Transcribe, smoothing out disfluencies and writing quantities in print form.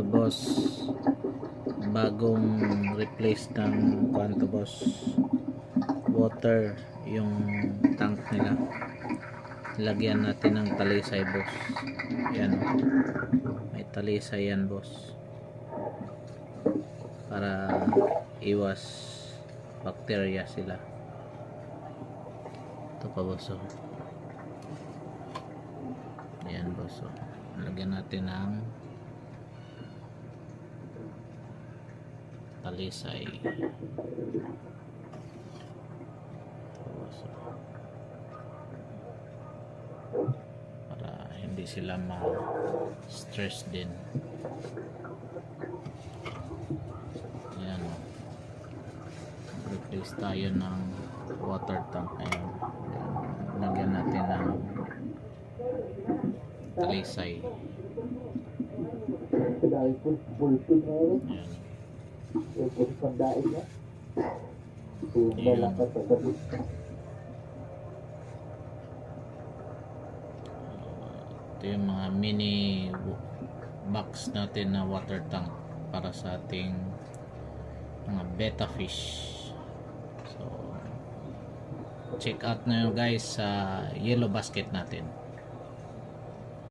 Boss, bagong replace ng kwanto boss, water yung tank nila. Lagyan natin ng talisay boss. Yan, may talisay yan boss, para iwas bakterya sila. Ito pa boss, yan boss, lagyan natin ng talisay. Para hindi sila ma-stress din. Ayan, replace tayo ng water tank. Ayan, lagyan natin ng talisay. Ayan. Ito yung mga mini box natin na water tank para sa ating mga betta fish. So check out na yun guys sa yellow basket natin.